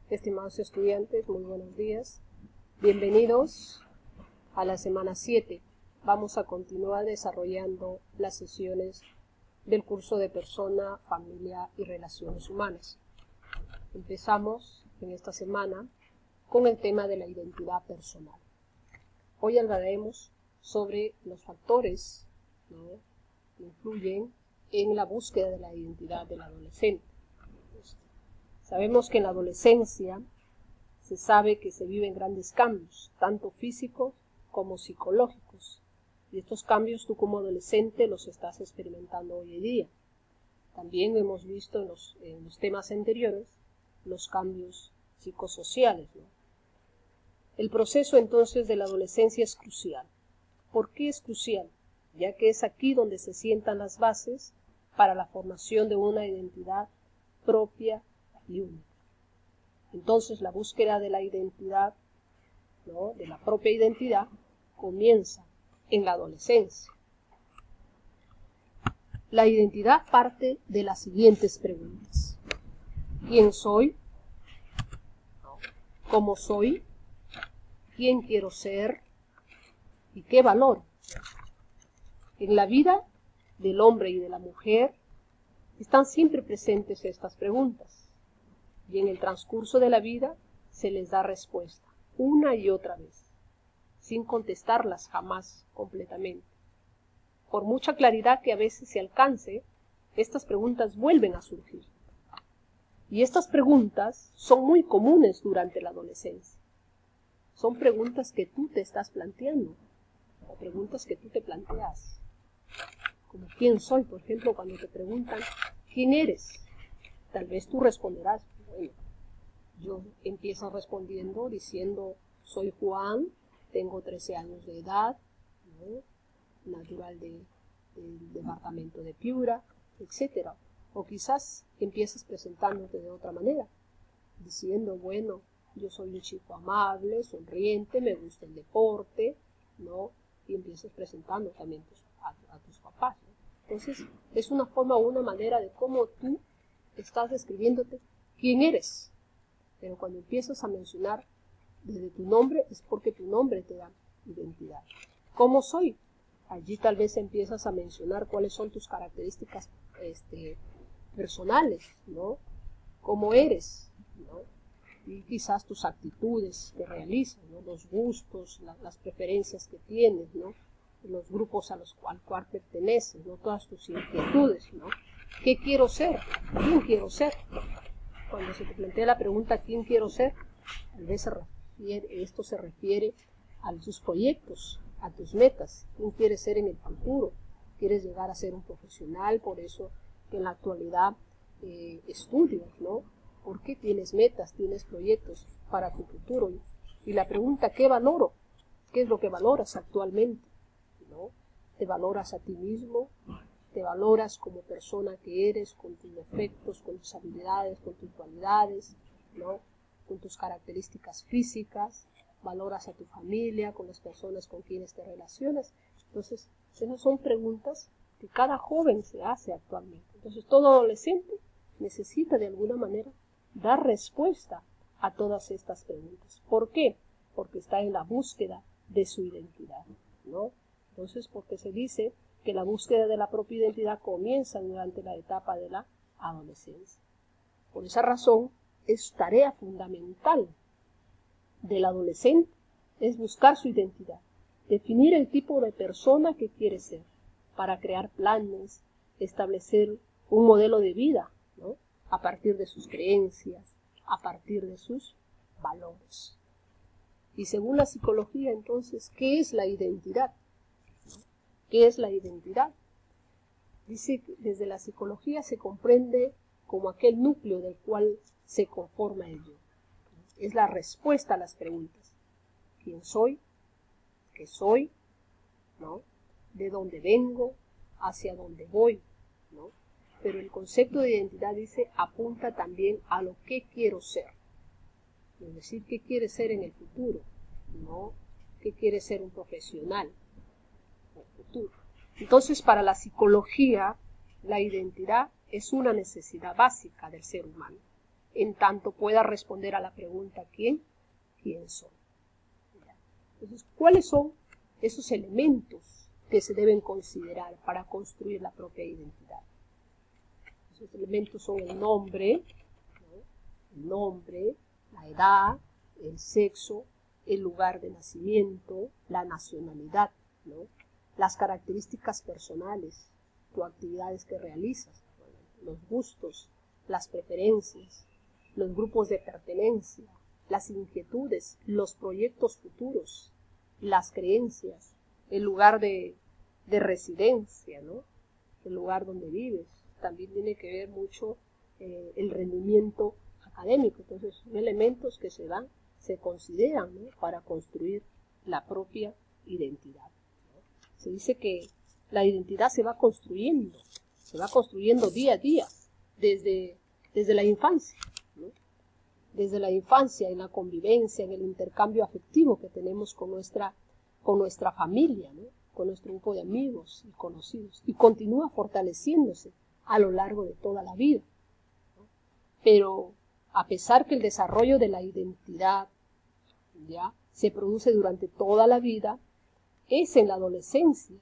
Estimados estudiantes, muy buenos días. Bienvenidos a la semana 7. Vamos a continuar desarrollando las sesiones del curso de Persona, Familia y Relaciones Humanas. Empezamos en esta semana con el tema de la identidad personal. Hoy hablaremos sobre los factores que influyen en la búsqueda de la identidad del adolescente. Sabemos que en la adolescencia se sabe que se viven grandes cambios, tanto físicos como psicológicos. Y estos cambios tú como adolescente los estás experimentando hoy en día. También hemos visto en los temas anteriores los cambios psicosociales, El proceso entonces de la adolescencia es crucial. ¿Por qué es crucial? Ya que es aquí donde se sientan las bases para la formación de una identidad propia y única. Entonces la búsqueda de la identidad, de la propia identidad, comienza en la adolescencia. La identidad parte de las siguientes preguntas. ¿Quién soy? ¿Cómo soy? ¿Quién quiero ser? ¿Y qué valoro? En la vida del hombre y de la mujer están siempre presentes estas preguntas. Y en el transcurso de la vida se les da respuesta, una y otra vez, sin contestarlas jamás completamente. Por mucha claridad que a veces se alcance, estas preguntas vuelven a surgir. Y estas preguntas son muy comunes durante la adolescencia. Son preguntas que tú te estás planteando, o preguntas que tú te planteas. Como ¿quién soy? Por ejemplo, cuando te preguntan ¿quién eres? Tal vez tú responderás, bueno, yo empiezo respondiendo diciendo soy Juan, tengo 13 años de edad, natural del departamento de Piura, etc. O quizás empiezas presentándote de otra manera, diciendo, bueno, yo soy un chico amable, sonriente, me gusta el deporte, y empiezas presentando también a tus papás. Entonces, es una forma o una manera de cómo tú estás describiéndote quién eres. Pero cuando empiezas a mencionar desde tu nombre, es porque tu nombre te da identidad. ¿Cómo soy? Allí tal vez empiezas a mencionar cuáles son tus características personales, ¿Cómo eres? Y quizás tus actitudes que realizas, los gustos, las preferencias que tienes, los grupos a los cual perteneces, todas tus inquietudes, ¿Qué quiero ser? ¿Quién quiero ser? Cuando se te plantea la pregunta ¿quién quiero ser? Tal vez esto se refiere a tus proyectos, a tus metas. ¿Quién quieres ser en el futuro? ¿Quieres llegar a ser un profesional? Por eso que en la actualidad estudias, ¿Por qué tienes metas, tienes proyectos para tu futuro? Y la pregunta ¿qué valoro? ¿Qué es lo que valoras actualmente? ¿Te valoras a ti mismo? ¿Te valoras como persona que eres, con tus defectos, con tus habilidades, con tus cualidades, con tus características físicas? ¿Valoras a tu familia, con las personas con quienes te relacionas? Entonces, esas son preguntas que cada joven se hace actualmente. Entonces, todo adolescente necesita de alguna manera dar respuesta a todas estas preguntas. ¿Por qué? Porque está en la búsqueda de su identidad, Entonces, porque se dice que la búsqueda de la propia identidad comienza durante la etapa de la adolescencia. Por esa razón, es tarea fundamental del adolescente, es buscar su identidad, definir el tipo de persona que quiere ser, para crear planes, establecer un modelo de vida, a partir de sus creencias, a partir de sus valores. Y según la psicología, entonces, ¿qué es la identidad? ¿Qué es la identidad? Dice que desde la psicología se comprende como aquel núcleo del cual se conforma el yo. Es la respuesta a las preguntas. ¿Quién soy? ¿Qué soy? ¿De dónde vengo? ¿Hacia dónde voy? Pero el concepto de identidad dice apunta también a lo que quiero ser. Es decir, ¿qué quiere ser en el futuro? ¿Qué quiere ser un profesional en el futuro? Entonces, para la psicología, la identidad es una necesidad básica del ser humano. en tanto pueda responder a la pregunta ¿quién soy? Entonces, ¿cuáles son esos elementos que se deben considerar para construir la propia identidad? Esos elementos son el nombre, ¿no? El nombre, la edad, el sexo, el lugar de nacimiento, la nacionalidad, ¿no? Las características personales, tus actividades que realizas, los gustos, las preferencias, los grupos de pertenencia, las inquietudes, los proyectos futuros, las creencias, el lugar de residencia, ¿no? El lugar donde vives. También tiene que ver mucho el rendimiento académico. Entonces, son elementos que se consideran, ¿no? Para construir la propia identidad, ¿no? Se dice que la identidad se va construyendo día a día, desde la infancia, ¿no? Desde la infancia, en la convivencia, en el intercambio afectivo que tenemos con nuestra familia, ¿no? Con nuestro grupo de amigos y conocidos, y continúa fortaleciéndose a lo largo de toda la vida, ¿no? Pero a pesar que el desarrollo de la identidad ya se produce durante toda la vida, es en la adolescencia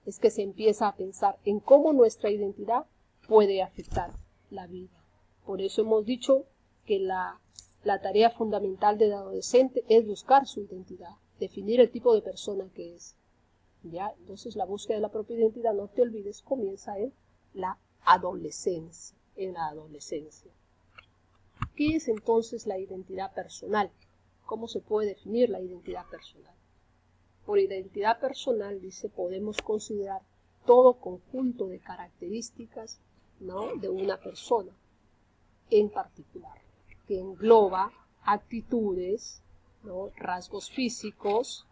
es que se empieza a pensar en cómo nuestra identidad puede afectar la vida. Por eso hemos dicho que la tarea fundamental del adolescente es buscar su identidad, definir el tipo de persona que es. ¿Ya? Entonces la búsqueda de la propia identidad, no te olvides, comienza en la adolescencia. ¿Qué es entonces la identidad personal? ¿Cómo se puede definir la identidad personal? Por identidad personal, dice, podemos considerar todo conjunto de características, ¿no? De una persona en particular, que engloba actitudes, ¿no? Rasgos físicos,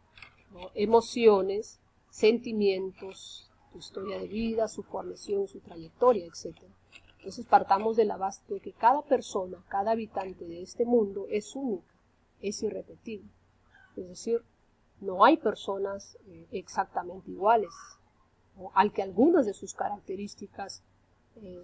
¿no? Emociones, sentimientos, su historia de vida, su formación, su trayectoria, etc. Entonces partamos de la base de que cada persona, cada habitante de este mundo es única, es irrepetible. Es decir, no hay personas exactamente iguales, ¿no? Al que algunas de sus características,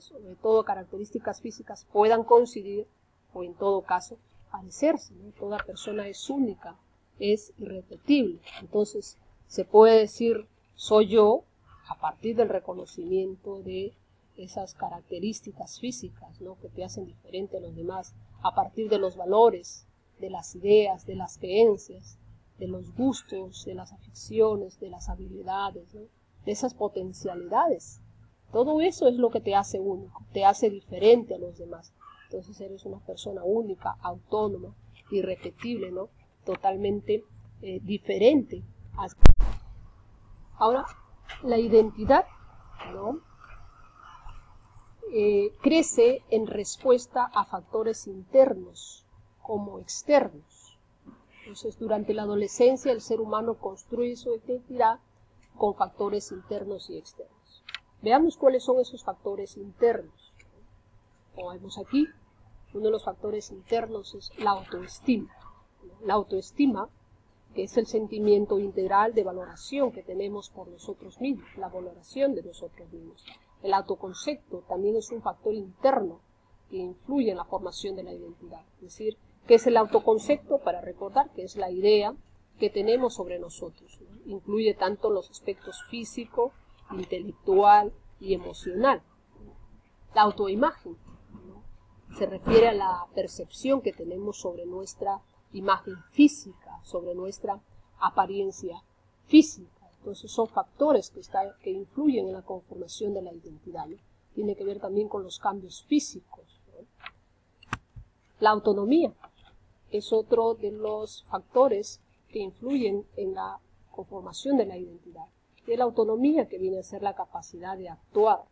sobre todo características físicas, puedan coincidir o en todo caso parecerse, ¿no? Toda persona es única, es irrepetible. Entonces se puede decir soy yo a partir del reconocimiento de esas características físicas, ¿no? Que te hacen diferente a los demás, a partir de los valores, de las ideas, de las creencias, de los gustos, de las aficiones, de las habilidades, ¿no? De esas potencialidades. Todo eso es lo que te hace único, te hace diferente a los demás. Entonces eres una persona única, autónoma, irrepetible, ¿no? Totalmente diferente. Ahora, la identidad, ¿no? Crece en respuesta a factores internos como externos. Entonces, durante la adolescencia, el ser humano construye su identidad con factores internos y externos. Veamos cuáles son esos factores internos. Como vemos aquí, uno de los factores internos es la autoestima. La autoestima, que es el sentimiento integral de valoración que tenemos por nosotros mismos, la valoración de nosotros mismos. El autoconcepto también es un factor interno que influye en la formación de la identidad. Es decir, ¿qué es el autoconcepto? Para recordar que es la idea que tenemos sobre nosotros, ¿no? Incluye tanto los aspectos físico, intelectual y emocional. La autoimagen, ¿no? Se refiere a la percepción que tenemos sobre nuestra imagen física, sobre nuestra apariencia física. Entonces son factores que influyen en la conformación de la identidad, ¿no? Tiene que ver también con los cambios físicos, ¿no? La autonomía es otro de los factores que influyen en la conformación de la identidad. Y la autonomía, que viene a ser la capacidad de actuar,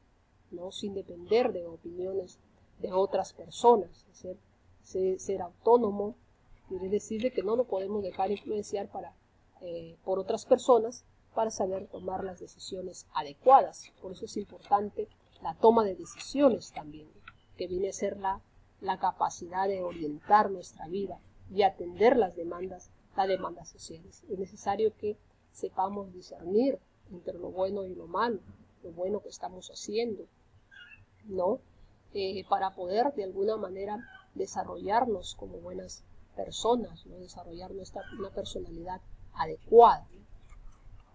¿no? Sin depender de opiniones de otras personas. Es decir, ser autónomo quiere decir que no nos podemos dejar influenciar por otras personas para saber tomar las decisiones adecuadas. Por eso es importante la toma de decisiones también, que viene a ser la capacidad de orientar nuestra vida y atender las demandas sociales. Es necesario que sepamos discernir entre lo bueno y lo malo, lo bueno que estamos haciendo, ¿no? Para poder de alguna manera desarrollarnos como buenas personas, ¿no? Desarrollar una personalidad adecuada.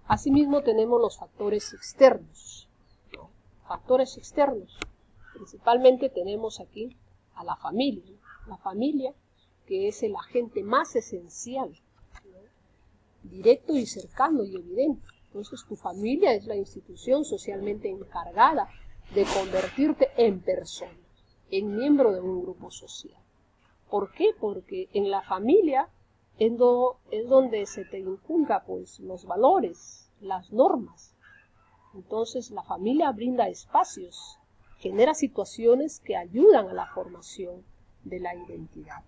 Asimismo tenemos los factores externos, ¿no? Factores externos. Principalmente tenemos aquí a la familia, ¿no? La familia, que es el agente más esencial, ¿no? Directo y cercano y evidente. Entonces tu familia es la institución socialmente encargada de convertirte en persona, en miembro de un grupo social. ¿Por qué? Porque en la familia es donde se te inculca pues los valores, las normas. Entonces la familia brinda espacios, genera situaciones que ayudan a la formación de la identidad.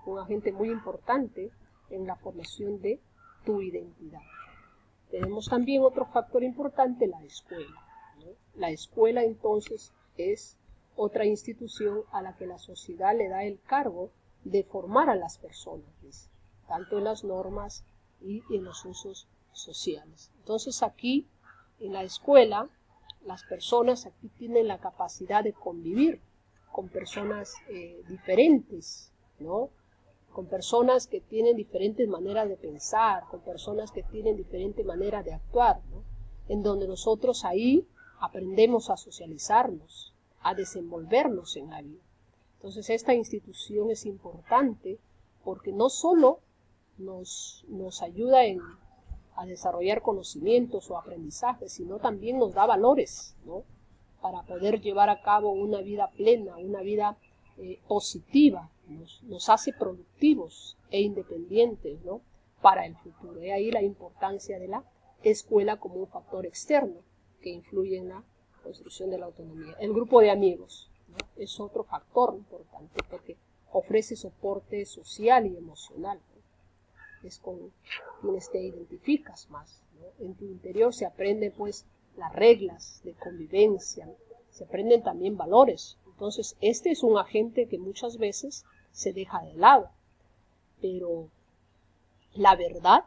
Un agente muy importante en la formación de tu identidad. Tenemos también otro factor importante, la escuela, ¿no? La escuela entonces es otra institución a la que la sociedad le da el cargo de formar a las personas, ¿ves? Tanto en las normas y en los usos sociales. Entonces aquí, en la escuela, las personas aquí tienen la capacidad de convivir con personas diferentes, ¿no? Con personas que tienen diferentes maneras de pensar, con personas que tienen diferentes maneras de actuar, ¿no? En donde nosotros ahí aprendemos a socializarnos, a desenvolvernos en la vida. Entonces esta institución es importante porque no solo nos ayuda a desarrollar conocimientos o aprendizajes, sino también nos da valores, ¿no? Para poder llevar a cabo una vida plena, una vida positiva, nos hace productivos e independientes, ¿no? Para el futuro. Y ahí la importancia de la escuela como un factor externo que influye en la construcción de la autonomía. El grupo de amigos, ¿no? Es otro factor importante porque ofrece soporte social y emocional, ¿no? Es con quienes te identificas más, ¿no? En tu interior se aprenden pues las reglas de convivencia, ¿no? Se aprenden también valores. Entonces este es un agente que muchas veces se deja de lado, pero la verdad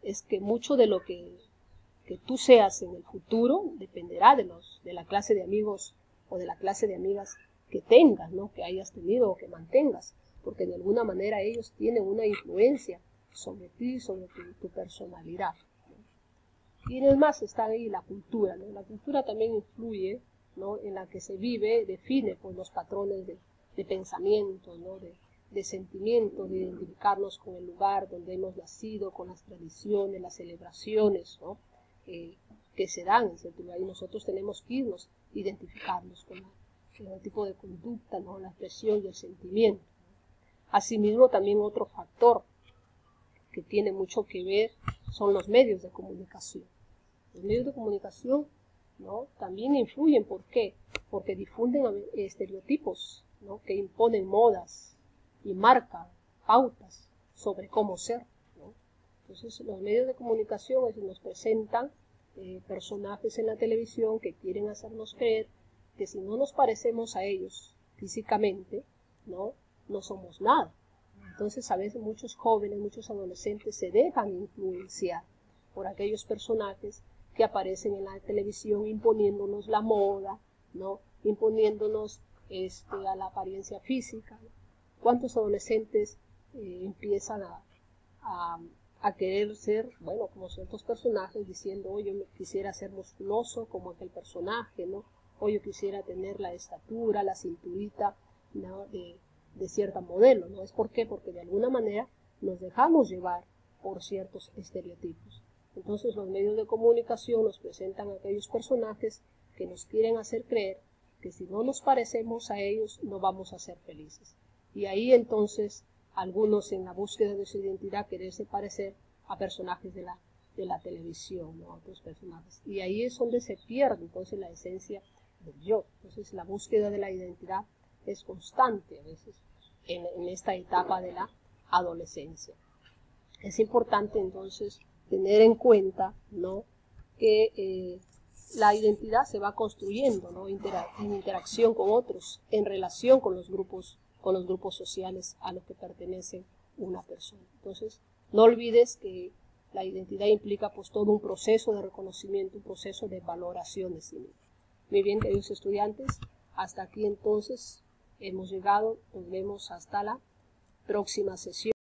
es que mucho de lo que tú seas en el futuro dependerá de la clase de amigos o de la clase de amigas que tengas, ¿no? Que hayas tenido o que mantengas, porque de alguna manera ellos tienen una influencia sobre ti, sobre tu personalidad, ¿no? Y además está ahí la cultura, ¿no? La cultura también influye, ¿no? En la que se vive, define pues, los patrones de pensamiento, ¿no? De sentimientos, de identificarnos con el lugar donde hemos nacido, con las tradiciones, las celebraciones, ¿no? Que se dan en cierto lugar, y nosotros tenemos que irnos, identificarnos con el tipo de conducta, ¿no? La expresión y el sentimiento, ¿no? Asimismo, también otro factor que tiene mucho que ver son los medios de comunicación. Los medios de comunicación, ¿no? También influyen. ¿Por qué? Porque difunden estereotipos, ¿no? Que imponen modas y marcan pautas sobre cómo ser, ¿no? Entonces los medios de comunicación nos presentan personajes en la televisión que quieren hacernos creer que si no nos parecemos a ellos físicamente, no somos nada. Entonces a veces muchos jóvenes, muchos adolescentes se dejan influenciar por aquellos personajes que aparecen en la televisión imponiéndonos la moda, ¿no? Imponiéndonos a la apariencia física, ¿no? ¿Cuántos adolescentes empiezan a querer ser, bueno, como ciertos personajes, diciendo, oh, yo quisiera ser musculoso como aquel personaje, ¿no? O yo quisiera tener la estatura, la cinturita, ¿no? de cierta modelo, ¿no? ¿Es por qué? Porque de alguna manera nos dejamos llevar por ciertos estereotipos. Entonces los medios de comunicación nos presentan a aquellos personajes que nos quieren hacer creer que si no nos parecemos a ellos no vamos a ser felices. Y ahí entonces algunos en la búsqueda de su identidad quererse parecer a personajes de la televisión, ¿no? A otros personajes. Y ahí es donde se pierde entonces la esencia del yo. Entonces la búsqueda de la identidad es constante a veces en esta etapa de la adolescencia. Es importante entonces tener en cuenta, ¿no? Que la identidad se va construyendo, ¿no? En interacción con otros, en relación con los grupos sociales a los que pertenece una persona. Entonces, no olvides que la identidad implica pues todo un proceso de reconocimiento, un proceso de valoración de sí mismo. Muy bien, queridos estudiantes, hasta aquí entonces hemos llegado. Nos vemos hasta la próxima sesión.